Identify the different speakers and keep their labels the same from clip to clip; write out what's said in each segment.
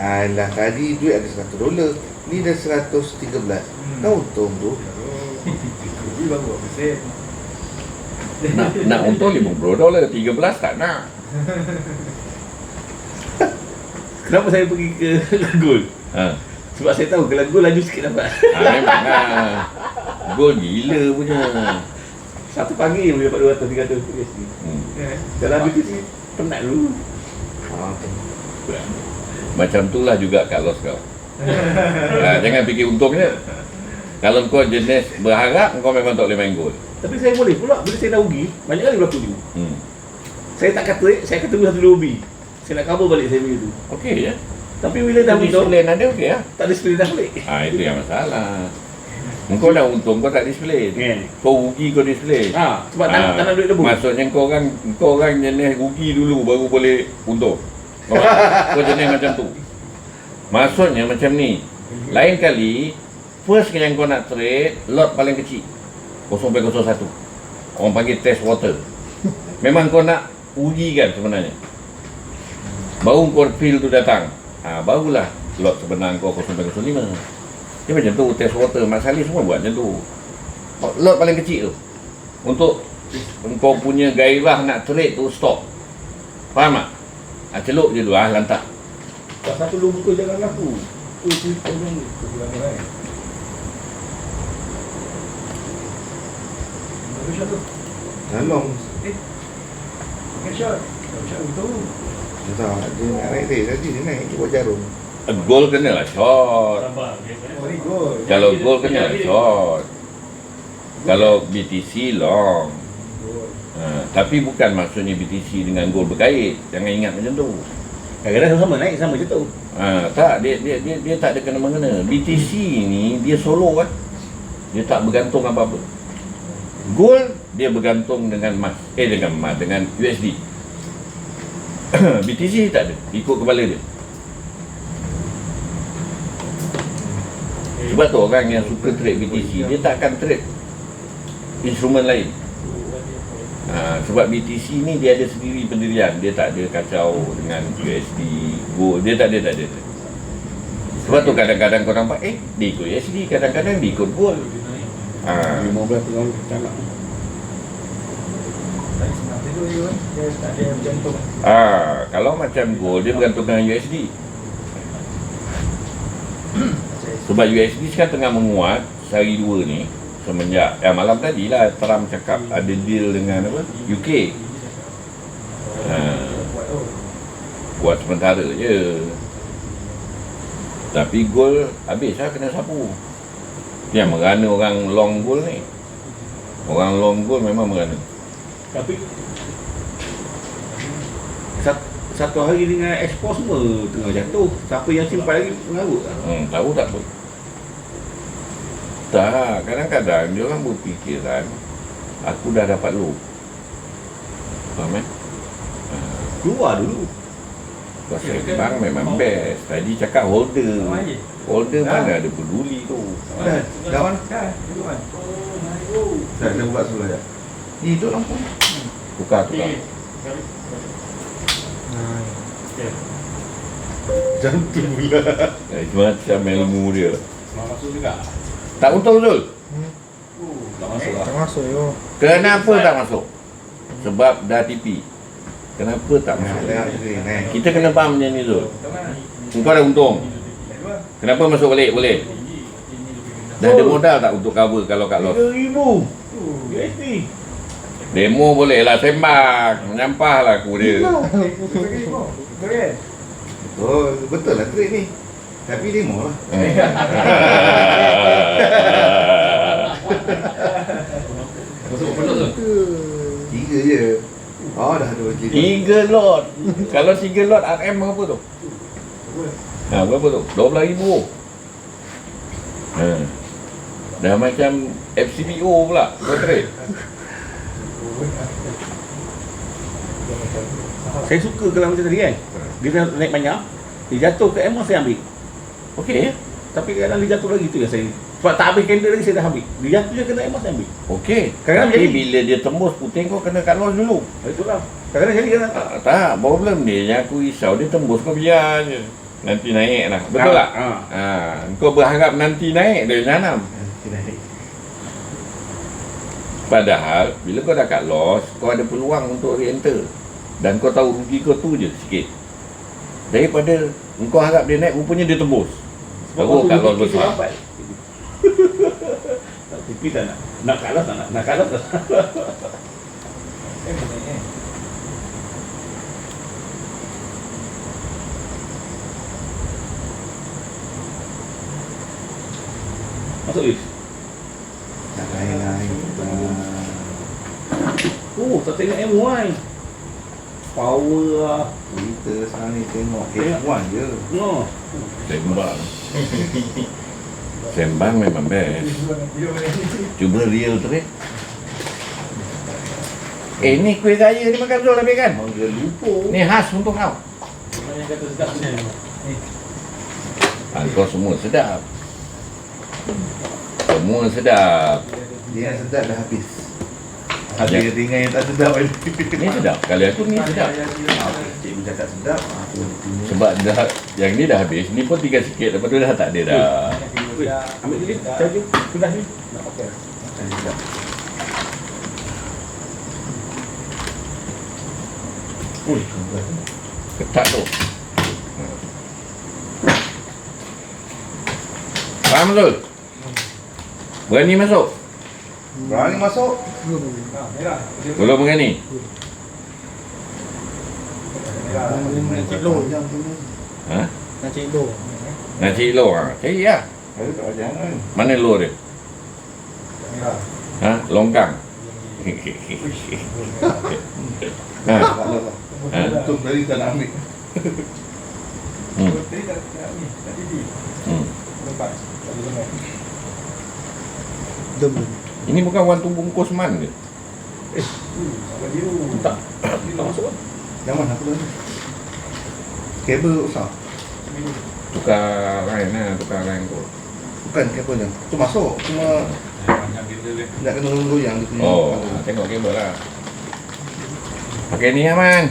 Speaker 1: Alah, tadi duit ada $100, ni dah 113. Kau untung tu.
Speaker 2: Ini baru berapa sen?
Speaker 3: Nak untung $50, 13 tak nak.
Speaker 4: Kenapa saya pergi ke Gold? Sebab saya tahu kalau Gold laju sikit dapat.
Speaker 3: Memang lah. Gol gila punya.
Speaker 4: Satu pagi boleh dapat 200-300 USD. Kalau BTC penat dulu.
Speaker 3: Macam tu lah juga kat loss kau. Jangan fikir untung je. Kalau kau jenis berharap, kau memang tak boleh main gol.
Speaker 4: Tapi saya boleh pula, bila saya dah rugi, banyak kali berlaku ni. Saya tak kata, saya kata satu lobby. Saya nak cover balik saya punya tu.
Speaker 3: Okey je.
Speaker 4: Tapi bila dah untung,
Speaker 3: display ada okey lah.
Speaker 4: tak ada display dah balik.
Speaker 3: Itu yang masalah. Kau dah untung, kau tak display. Kau rugi, kau display.
Speaker 4: Sebab tak nak duit debu.
Speaker 3: Maksudnya kau orang jenis rugi dulu baru boleh untung. Kau jenis macam tu. Maksudnya macam ni. Lain kali, first yang kau nak trade, lot paling kecil 0.01. Orang panggil test water. Memang kau nak uji kan sebenarnya. Baru kau feel tu datang, barulah lot sebenar kau 0.05. Dia macam tu, test water. Mak Salih semua buat macam tu. Lot paling kecil tu, untuk kau punya gairah nak trade tu stop. Faham tak? Celup je tu, lantak.
Speaker 4: Tak satu lu buku jangan laku. Tu tolong kebulan lain. Bagus shot tu.
Speaker 1: Tolong.
Speaker 2: Pakai shot. Shot itu.
Speaker 1: Tak, dia nak naik tadi dia naik, dia buat jarum.
Speaker 3: Gol kena lah shot.
Speaker 2: Oh, ni gol.
Speaker 3: Kalau gol kena lah shot. Kalau BTC long. Tapi bukan maksudnya BTC dengan gol berkait. Jangan ingat macam tu.
Speaker 4: Kadang-kadang sama naik sama je tu.
Speaker 3: Tak, dia tak ada kena-mengena. BTC ni dia solo kan. Dia tak bergantung apa-apa. Gold dia bergantung dengan emas. Dengan USD. BTC tak ada, ikut kepala dia. Sebab tu orang yang suka trade BTC, dia tak akan trade instrumen lain. Sebab BTC ni dia ada sendiri pendirian. Dia tak ada kacau dengan USD, gold. Dia tak ada. Sebab tu kadang-kadang kau nampak dia ikut USD, kadang-kadang dia ikut gold.
Speaker 4: 15 orang tak
Speaker 2: Dia tak ada bergantung.
Speaker 3: Kalau macam gold dia bergantung dengan USD. Sebab USD sekarang tengah menguat sehari dua ni. Semenjak malam tadi lah Trump cakap ada deal dengan UK. Buat sementara je. Tapi gold habis lah kena sapu. Yang merana orang long gold ni. Orang long gold memang merana.
Speaker 4: Tapi satu hari dengan ekspor semua tengah jatuh. Siapa yang simpan lagi mengarut tak?
Speaker 3: Tahu tak pun. Tak, kadang-kadang dia orang berfikiran aku dah dapat low. Faham
Speaker 4: Keluar dulu.
Speaker 3: Pasal bank memang best. Tadi cakap holder. Holder mana ada peduli tu.
Speaker 1: Dah.
Speaker 2: Duduk kan?
Speaker 1: Saya buka sebelah je. Ni duduk lampu.
Speaker 3: Tukar.
Speaker 1: Jantung pula.
Speaker 3: Macam ilmu dia.
Speaker 4: Masuk juga.
Speaker 3: Tak untung Zul?
Speaker 4: Tak masuk lah.
Speaker 2: Tak masuk yo.
Speaker 3: Kenapa tak masuk? Sebab dah TP. Kenapa tak masuk? Kita kena faham macam ni Zul. Engkau dah untung. Kenapa masuk balik? Boleh. Dah ada modal tak untuk cover kalau kat loss?
Speaker 4: 3,000 USD.
Speaker 3: Demo boleh lah sembang. Menyampah lah aku dia.
Speaker 1: Oh, betul lah trade ni. Tapi demo lah.
Speaker 5: Masuk berapa lot tu?
Speaker 1: 3 je. Oh, dah ada je.
Speaker 3: 3 lot. Kalau 3 lot RM berapa tu? Berapa tu? 12,000. Dah macam FCBO pula kau trade.
Speaker 4: Saya suka kalau macam tadi kan. Dia dah naik banyak, dia jatuh ke emas saya ambil.
Speaker 3: Okey.
Speaker 4: Tapi kadang dia jatuh lagi tu yang saya. Sebab tak habis candle lagi saya dah ambil. Dia jatuh je kena emas saya ambil.
Speaker 3: Okey.
Speaker 4: Kadang-kadang
Speaker 3: Tapi
Speaker 4: jadi.
Speaker 3: bila dia tembus putih kau kena kat loss dulu.
Speaker 4: Itulah. Kadang-kadang jadi kadang tak.
Speaker 3: Tak, problem dia yang aku risau dia tembus kau biar je. Nanti naik lah. Betul tak? Kau berharap nanti naik dari Janam. Padahal bila kau dah kat loss, kau ada peluang untuk re-enter. Dan kau tahu rugi kau tu je sikit. Daripada kau harap dia naik, rupanya dia tembus. Teruk kat loss besar.
Speaker 4: Tapi tak nak kalah tak nak kalah tak. Masuk Is.
Speaker 1: Tak lain-lain.
Speaker 4: Tak tengok MY. Power lah.
Speaker 1: Kita sekarang ni tengok F1 je.
Speaker 4: No.
Speaker 3: Sembang. Sembang memang best. Cuba real trade. Ni kuih raya ni makan betul lebih kan?
Speaker 1: Memang dia lupa.
Speaker 3: Ni khas untuk kau.
Speaker 4: Yang kata sedap ni.
Speaker 3: Kau semua sedap. Semua sedap.
Speaker 1: Dia yang sedap dah habis. Habis ringan yang tak sedap lagi.
Speaker 3: Ni sedap. Kali aku ni sedap.
Speaker 1: Cikgu cakap sedap, aku tengok.
Speaker 3: Sebab dah, yang ni dah habis. Ni pun tinggal sikit. Lepas tu dah tak ada dah.
Speaker 4: Ambil dulu. Saya sudah ni.
Speaker 2: Nak pakai.
Speaker 1: Makan sedap. Ui,
Speaker 3: Ketat tu. Faham betul? Berani masuk?
Speaker 1: berani masuk.
Speaker 2: Merah.
Speaker 3: Belum berani?
Speaker 2: Merah.
Speaker 1: Panjang tu ni.
Speaker 3: Ha?
Speaker 5: Nak cik do.
Speaker 3: Nak cari low ha? Cari lah.
Speaker 1: Ada tak jangan.
Speaker 3: Mana low dia?
Speaker 2: Merah.
Speaker 3: Ha? Longkang? Ha?
Speaker 1: Tak lah. Untuk tadi tak nak ambil.
Speaker 3: Hmm.
Speaker 2: Tadi tak ni. Tadi di.
Speaker 3: Hmm.
Speaker 2: Lepas. Tadi benar.
Speaker 5: Dem.
Speaker 3: Ini bukan wantu bungkus man ke?
Speaker 2: Sampai biru.
Speaker 4: Tak. Tak masuk kan?
Speaker 1: Yang mana aku tadi? Kabel besar.
Speaker 2: Biru.
Speaker 3: Tukar line lah, tukar line tu.
Speaker 1: Bukan kabelnya. Tu masuk. Cuma nak kena goyang dia punya.
Speaker 3: Oh, tengok kabel lah. Pakai ni Aman.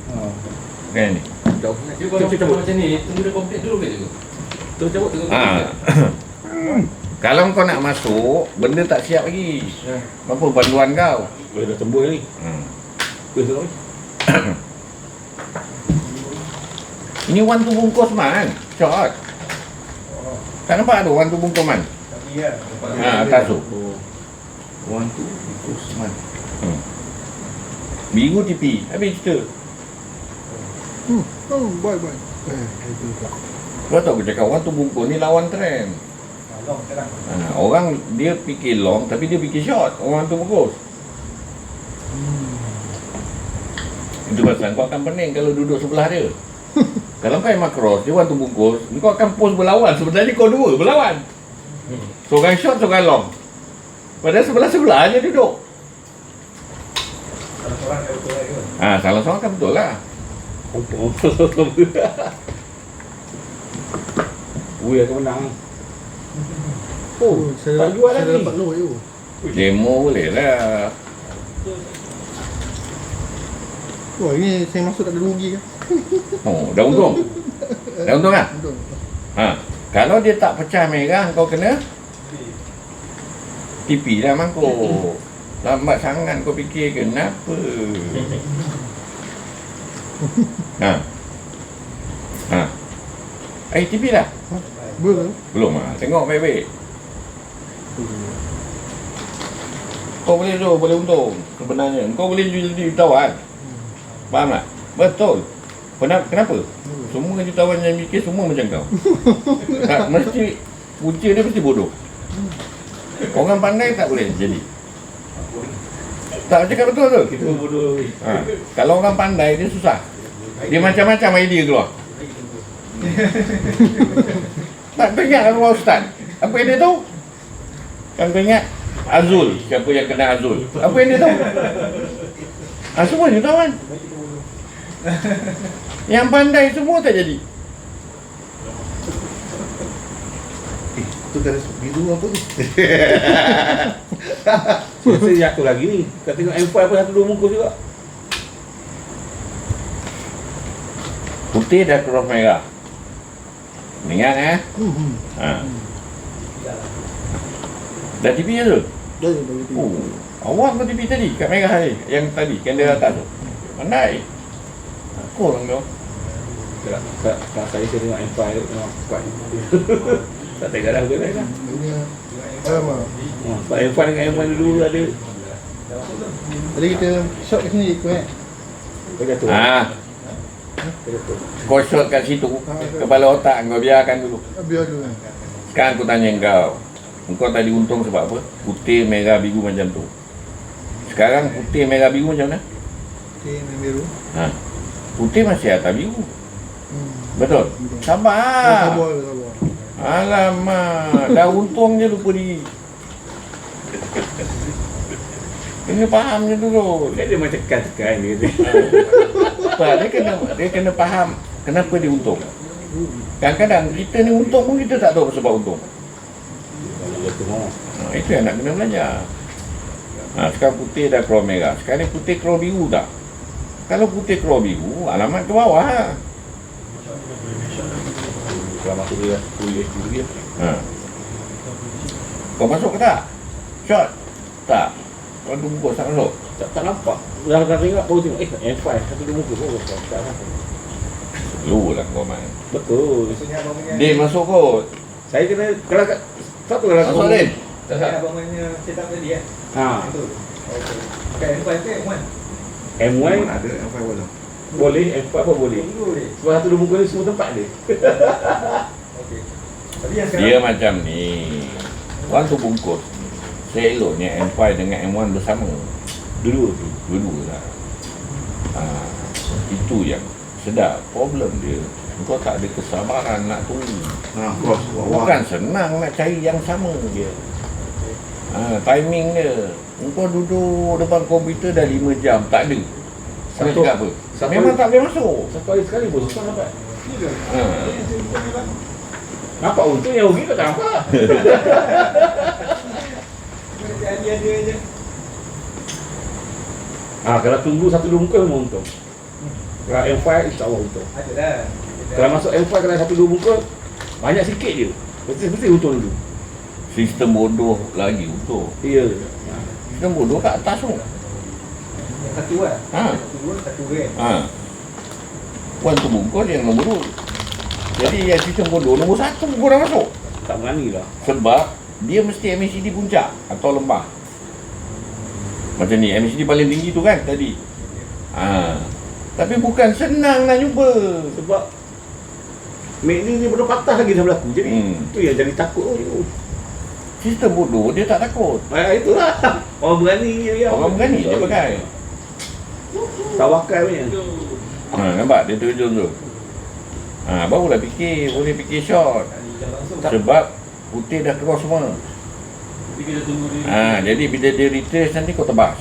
Speaker 1: Ha.
Speaker 3: Pakai ni.
Speaker 4: Jauh.
Speaker 5: Kalau cabut macam ni, tunggu dia komplit dulu ke tu?
Speaker 4: Terus cabut.
Speaker 3: Ha. Kalau kau nak masuk, benda tak siap lagi. Apa panduan kau?
Speaker 4: Dah tembus ni. Kuih tu.
Speaker 3: Ini wantu bungkus man. Short. Tak nampak tu wantu bungkus man?
Speaker 2: Tapi ya.
Speaker 3: Ha, atas tu.
Speaker 1: One tu bungkus man.
Speaker 3: Biru tipi. Habis cerita.
Speaker 5: Boy.
Speaker 3: Kau tahu aku cakap wantu bungkus ni lawan trend.
Speaker 2: Long sekarang.
Speaker 3: Orang dia fikir long tapi dia fikir short. Orang tu bungkus. Itu pasal kau akan pening kalau duduk sebelah dia. Kalau kau yang cross, dia wantu bungkus, kau akan pose berlawan. Sebenarnya kau dua berlawan. Seorang short, seorang long. Padahal sebelah-sebelah je duduk.
Speaker 2: Kalau seorang dia betul lagi kan.
Speaker 3: Salah seorang kan betul lah.
Speaker 4: Ui akan menang.
Speaker 5: Saya
Speaker 4: tak jual
Speaker 5: saya
Speaker 4: lagi.
Speaker 5: dapat low je.
Speaker 3: Demo boleh lah.
Speaker 5: Wah, ini saya masuk tak ada rugi kan?
Speaker 3: Oh, dah untung. Dah untung kan?
Speaker 5: Betul.
Speaker 3: Kalau dia tak pecah merah, kau kena tipi lah mangkuk. Lambat sangat kau fikir kenapa? Tipi dah?
Speaker 5: Belum.
Speaker 3: Belum ah. Tengok baik-baik. Kau boleh tu, boleh untung sebenarnya. Kau boleh jadi jutawan. Faham tak? Betul. Kenapa? Semua jutawan yang mikir semua macam kau. Tak, mesti punca dia mesti bodoh. Orang pandai tak boleh jadi. Tak cakap betul tu.
Speaker 4: Kita bodoh.
Speaker 3: Kalau orang pandai dia susah. Dia macam-macam idea keluar. Tak kau ingat apa Ustaz? Apa yang dia tahu? Kan kau ingat Azul, siapa yang kena Azul? Apa yang dia tahu? Semua jutawan. Yang pandai semua tak jadi.
Speaker 1: Tu garis biru apa tu?
Speaker 4: Saya jatuh lagi ni. Kau tengok M5 apa satu dua bungkus juga.
Speaker 3: Putih dah cross merah. Ingat Ha. Dah TV je tu?
Speaker 5: Dah je bagi TV.
Speaker 3: Oh, awak ke TV tadi? Kat Merah ni? Yang tadi, kamera atas tu? Pandai. Kurang kau.
Speaker 4: Tak saya tengok Empire tu tengok kuat. Tak tengok dah ke lain lah.
Speaker 5: Ini alamak.
Speaker 4: Sebab Empire dengan Empire dulu ada.
Speaker 5: Tadi kita shot kat sini ikut
Speaker 4: Kau jatuh. Kau jatuh.
Speaker 3: Kau shot kat situ, kepala otak kau biarkan dulu.
Speaker 5: Biar dulu kan.
Speaker 3: Sekarang aku tanya kau. Engkau tadi untung sebab apa? Putih, merah, biru macam tu. Sekarang putih, merah, biru macam mana?
Speaker 5: Okay, main biru.
Speaker 3: Ha. Putih masih atas biru. Betul? Sabar.
Speaker 5: Sabar.
Speaker 3: Alamak, dah untung je lupa diri. Kena faham je dulu.
Speaker 4: Dia macam tekan dia kata.
Speaker 3: Tak, dia kena faham kenapa dia untung. Kadang-kadang kita ni untung pun kita tak tahu sebab untung. Itu yang nak kena belajar. Sekarang putih dah keluar merah. Sekarang ni putih keluar biru tak? Kalau putih keluar biru, alamat ke bawah lah.
Speaker 4: Kalau masuk dia kuliah dia.
Speaker 3: Kau masuk ke tak? Shot? Tak. Kau ada muka tak masuk?
Speaker 4: Tak nampak. Dah tengok kau tengok M5 satu dua muka kau tak nampak.
Speaker 3: Lu lah kau main.
Speaker 4: Betul.
Speaker 3: Din masuk kot.
Speaker 4: Saya kena kalau satu kalau
Speaker 3: Masuk Din.
Speaker 2: abang-abangnya setup tadi kan? Betul. Okey. Bukan M5 ke M1?
Speaker 4: M1
Speaker 1: ada M5 boleh.
Speaker 4: boleh, M4 pun boleh.
Speaker 2: Boleh.
Speaker 4: Sebab satu dua muka ni semua tempat dia.
Speaker 2: Okey. Tapi yang sekarang
Speaker 3: Dia macam ni. Orang tu bungkus. Seloknya M5 dengan M1 bersama.
Speaker 4: Dulu tu.
Speaker 3: Dua-dua lah. Itu yang sedap. Problem dia, kau tak ada kesabaran nak tunggu.
Speaker 1: Cross
Speaker 3: Bukan senang nak cari yang sama dia. Timing dia. Kau duduk depan komputer dah 5 jam, tak ada. Kau
Speaker 4: Satu-
Speaker 3: cakap apa?
Speaker 4: satu-
Speaker 3: Memang tak boleh masuk.
Speaker 4: Satu hari sekali pun susah nampak.
Speaker 3: Ha.
Speaker 4: Nampak untung yang rugi kau tak nampak.
Speaker 2: ada je.
Speaker 4: Kalau tunggu satu dua muka memang untung. Kalau M5 insya-Allah untung.
Speaker 2: Ada dah.
Speaker 4: Kalau masuk M5 kalau satu dua muka banyak sikit je. Mesti untung dulu.
Speaker 3: Sistem bodoh lagi untuk.
Speaker 4: Ya.
Speaker 3: Sistem bodoh kat atas tu.
Speaker 2: Yang satu lah.
Speaker 3: Ha.
Speaker 2: Satu dua, satu kan.
Speaker 3: Puan tu bungkus yang nombor 2. Jadi yang sistem bodoh nombor 1 kau dah masuk.
Speaker 4: Tak berani lah.
Speaker 3: Sebab dia mesti MACD puncak atau lembah. Macam ni, MACD paling tinggi tu kan tadi. Tapi bukan senang nak jumpa.
Speaker 4: Sebab Magni ni belum patah lagi dah berlaku. Jadi tu yang jadi takut.
Speaker 3: Sistem bodoh dia tak takut.
Speaker 4: Itulah. Orang berani je dia.
Speaker 3: Orang berani dia pakai.
Speaker 4: Tawakal punya.
Speaker 3: Nampak dia terjun tu. Barulah boleh fikir shot. Sebab putih dah keluar semua.
Speaker 5: Jadi kita tunggu dia.
Speaker 3: Jadi bila dia retrace nanti kau tebas.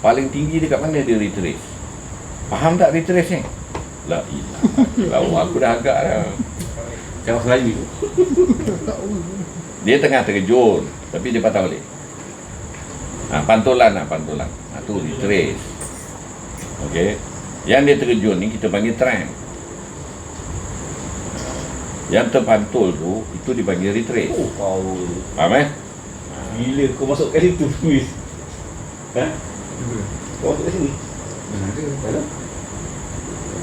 Speaker 3: Paling tinggi dekat mana dia retrace? Faham tak retrace ni? La ilah. Lalu aku dah agak dah.
Speaker 4: Cakap Melayu tu.
Speaker 3: Dia tengah terjun tapi dia patah balik. Pantulan. Tu retrace. Okey. Yang dia terjun ni kita panggil trend. Yang terpantul tu itu dipanggil retrace.
Speaker 4: Power.
Speaker 3: Faham
Speaker 4: Bila kau masuk kat situ Fiz. Kau masuk kat sini.
Speaker 1: Ada.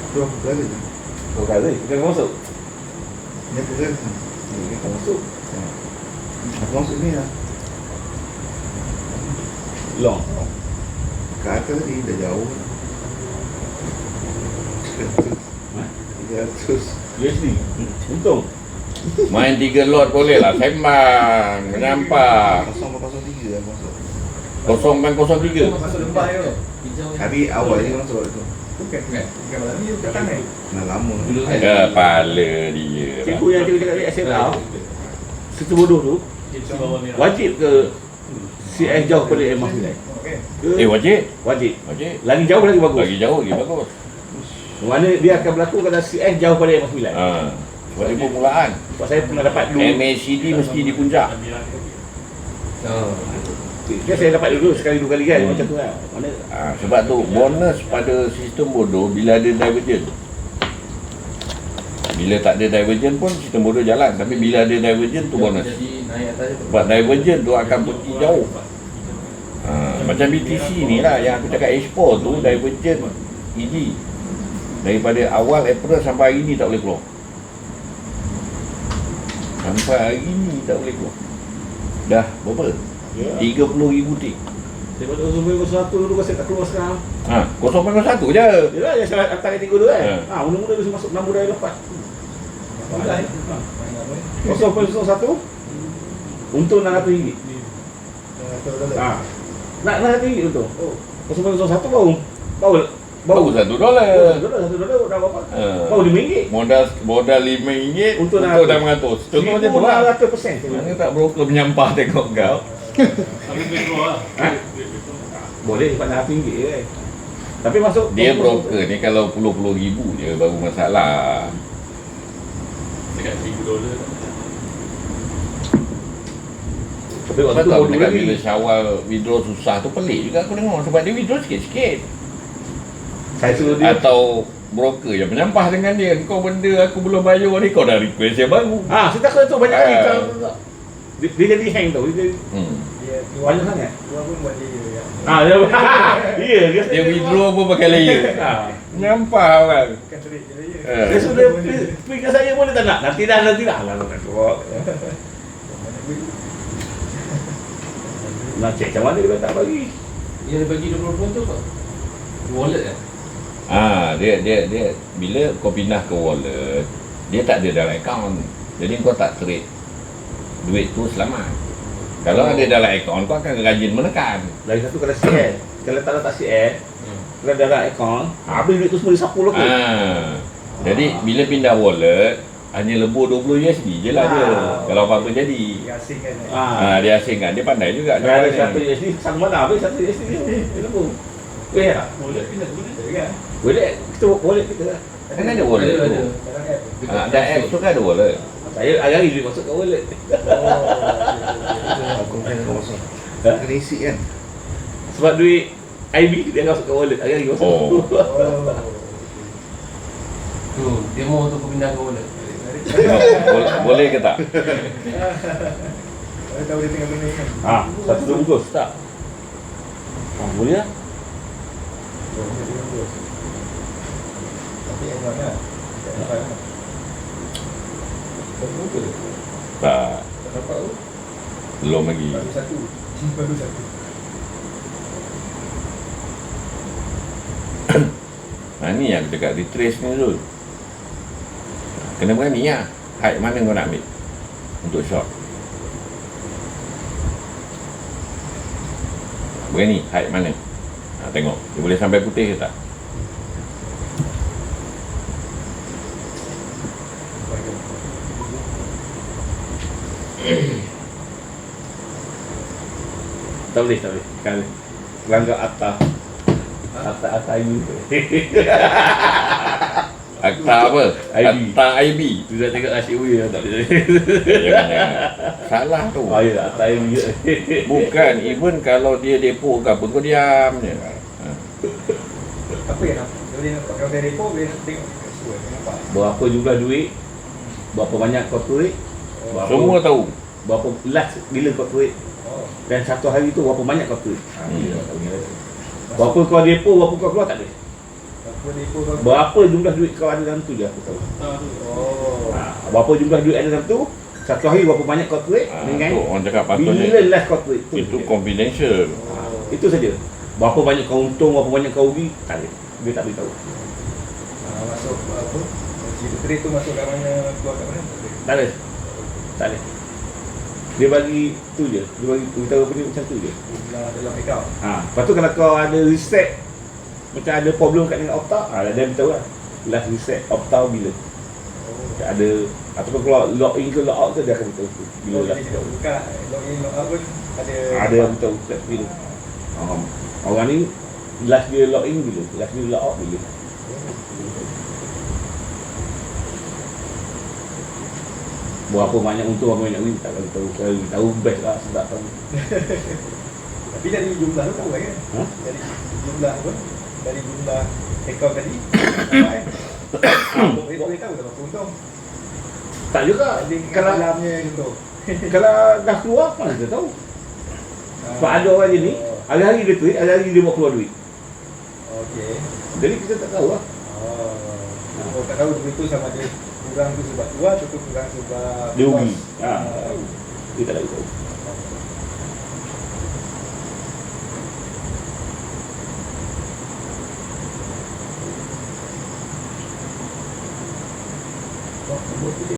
Speaker 1: Tu aku berada je.
Speaker 4: Kau kata kau masuk.
Speaker 1: Ni aku berada.
Speaker 4: Kau masuk.
Speaker 1: Aku masuk ni lah.
Speaker 4: Long.
Speaker 1: Kat atas tadi dah jauh. 300.
Speaker 4: USD. Untung.
Speaker 3: Main 3 lot boleh lah. Sembang, menyampah.
Speaker 1: 0.03 aku masuk.
Speaker 3: 0.03.
Speaker 2: Masuk lembah tu.
Speaker 1: Hari awal je masuk tu.
Speaker 2: Bukan. Bukan malam ni datang kan.
Speaker 1: Dah lama.
Speaker 3: Kepala dia.
Speaker 4: Cikgu yang cikgu cakap dia SLR. Sistem bodoh tu wajib ke CS jauh pada M9?
Speaker 2: Okey.
Speaker 3: Wajib.
Speaker 4: Wajib.
Speaker 3: Wajib.
Speaker 4: Lagi jauh lagi bagus.
Speaker 3: Lagi jauh lagi bagus.
Speaker 4: Mana dia akan berlaku kalau CS jauh pada M9.
Speaker 3: Sebab dia permulaan.
Speaker 4: Sebab saya pernah dapat dulu.
Speaker 3: MACD mesti di puncak.
Speaker 4: Dia saya dapat dulu sekali dua kali kan macam tu kan. Mana
Speaker 3: Sebab tu bonus pada sistem bodoh bila ada divergent. Bila tak ada divergen pun sistem bodoh jalan. Tapi bila ada divergen tu bonus.
Speaker 2: Jadi naik atas je.
Speaker 3: Sebab divergen tu akan pergi jauh. Macam BTC ni lah yang aku cakap export tu divergen EG. Daripada awal April sampai hari ni tak boleh keluar. Sampai hari ni tak boleh keluar. Dah berapa? 30,000 tik.
Speaker 4: Daripada 0.01 dulu saya tak keluar sekarang.
Speaker 3: 0.01 je.
Speaker 4: Yelah, yang saya hantar yang 3 tu kan. Mula-mula dia masuk 6 bulan lepas.
Speaker 2: Pandai.
Speaker 4: 0.01 untung RM600. Nak RM600 untung. 0.01 baru
Speaker 3: $1.
Speaker 4: $1 dah berapa? Baru RM5.
Speaker 3: Modal RM5
Speaker 4: Untung
Speaker 3: dah
Speaker 4: dah
Speaker 3: 600. Contoh macam tu lah.
Speaker 4: 100%.
Speaker 3: Mana tak broker menyampah tengok kau.
Speaker 4: Boleh dapat RM600 kan. Tapi masuk
Speaker 3: Dia broker ni kalau puluh-puluh ribu je baru masalah.
Speaker 2: Dekat $1,000.
Speaker 4: Tapi waktu tu
Speaker 3: Betul
Speaker 4: baru
Speaker 3: dekat
Speaker 4: lagi.
Speaker 3: bila Syawal withdraw susah tu pelik juga aku tengok. Sebab dia withdraw sikit-sikit.
Speaker 4: Saya suruh dia.
Speaker 3: Atau broker yang menyampah dengan dia. Kau benda aku belum bayar ni kau dah request yang baru.
Speaker 4: Saya takut tu banyak kali. Dia jadi hang tau. Dia
Speaker 2: Dia
Speaker 4: banyak sangat.
Speaker 2: Keluar pun buat dia.
Speaker 4: Dia
Speaker 3: Dia withdraw pun pakai layer. Menyampah orang.
Speaker 2: Bukan terik je dia.
Speaker 4: Dia suruh dia pergi ke saya pun dia tak nak. Nanti dah. Alah, nak keluar. Nak cek macam mana dia tak bagi.
Speaker 2: Dia bagi 20% tu apa? Wallet kan?
Speaker 3: Dia bila kau pindah ke wallet, dia tak ada dalam account. Jadi kau tak trade duit tu selamat. Kalau ada dalam account, kau akan rajin menekan.
Speaker 4: Lagi satu kalau CL. Kalau tak letak CL, kalau dalam account, habis duit tu semua disapu lah.
Speaker 3: Jadi bila pindah wallet, hanya lebur $20 je lah dia. Kalau apa-apa jadi.
Speaker 2: Dia asing kan.
Speaker 3: Dia asingkan, dia pandai juga.
Speaker 4: Kalau ada $100 sama mana habis $100 dia lebur. Boleh tak?
Speaker 2: Wallet pindah boleh kan?
Speaker 4: Boleh. Kita wallet kita lah.
Speaker 3: Kan ada wallet tu.
Speaker 2: Dalam app.
Speaker 3: Ada app tu kan ada wallet.
Speaker 4: Saya hari-hari duit masuk ke wallet.
Speaker 1: Aku kena masuk. Kena isi kan.
Speaker 4: Sebab duit IB dia akan masuk ke wallet. Hari-hari masuk.
Speaker 2: Tu, demo tu aku pindah ke wallet.
Speaker 3: Boleh ke tak?
Speaker 2: Saya tahu dia tengah benda kan.
Speaker 4: Satu dua bungkus tak? Boleh lah.
Speaker 2: Tapi yang mana?
Speaker 3: Tak.
Speaker 2: Tak dapat tu.
Speaker 3: Belum lagi.
Speaker 2: Baru satu.
Speaker 3: Ni yang aku cakap retrace ni tu. Kena berani lah. Hide mana kau nak ambil untuk short. Berani hide mana. Tengok dia boleh sampai putih ke tak.
Speaker 4: Tak boleh. Kan langgar atas IB.
Speaker 3: Akta apa?
Speaker 4: IB.
Speaker 3: Akta IB.
Speaker 4: Tu dah tengok asyik dia tak boleh.
Speaker 3: Jangan. Salah tu.
Speaker 4: Ya, atas IB.
Speaker 3: Bukan, even kalau dia depo ke apa, kau diam je.
Speaker 2: Apa yang nampak? Boleh nampak. Kalau saya repo, boleh tengok kat situ kan. Nampak.
Speaker 4: Berapa jumlah duit, berapa banyak kau trade,
Speaker 3: Semua tahu.
Speaker 4: berapa last bila kau trade,
Speaker 2: Oh.
Speaker 4: dan satu hari tu berapa banyak kau trade.
Speaker 3: Hmm.
Speaker 4: Berapa kau depo, berapa kau keluar tak ada.
Speaker 2: Apa repo kau?
Speaker 4: Berapa jumlah duit kau ada dalam tu je aku tahu.
Speaker 2: Oh.
Speaker 4: Berapa jumlah duit ada dalam tu, satu hari berapa banyak kau trade,
Speaker 3: Tu
Speaker 4: dengan
Speaker 3: orang cakap
Speaker 4: bila
Speaker 3: patutnya
Speaker 4: last kau trade.
Speaker 3: itu confidential.
Speaker 4: Itu saja. Berapa banyak kau untung, berapa banyak kau rugi, tak ada. Dia tak beritahu.
Speaker 2: Masuk apa? Cerita trade tu masuk kat mana, keluar kat mana?
Speaker 4: Tak ada. Tak ada. Dia bagi tu je. Dia bagi beritahu benda macam tu je.
Speaker 2: Dalam account.
Speaker 4: Lepas tu kalau kau ada reset, macam ada problem kat dengan opt-out, dia beritahu lah. Last reset opt-out bila. Tak ada, ataupun kalau log in ke log out ke dia akan beritahu bila last
Speaker 2: Jadi kita buka login log out pun ada.
Speaker 4: ada yang beritahu bila. Orang ni last dia log in bila, last dia log out bila. Berapa banyak untung, berapa banyak rugi tak tahu. Kalau tahu best lah sebab tahu.
Speaker 2: Tapi dari jumlah tu tahu kan? Dari jumlah apa? Dari jumlah account tadi. Nampak kan? Boleh tahu berapa untung.
Speaker 4: Tak juga. Kalau
Speaker 2: Dalamnya untung.
Speaker 4: kalau dah keluar, mana kita tahu. Sebab ada orang je ni, hari-hari dia tweet, hari-hari dia mau keluar duit.
Speaker 2: Okey.
Speaker 4: Jadi kita tak tahu lah.
Speaker 2: Oh, tak tahu duit tu sama dia kurang tu sebab tua atau kurang sebab
Speaker 4: Dia rugi.
Speaker 2: kos.
Speaker 4: Dia tak tahu.
Speaker 2: Oh, nombor tu dia.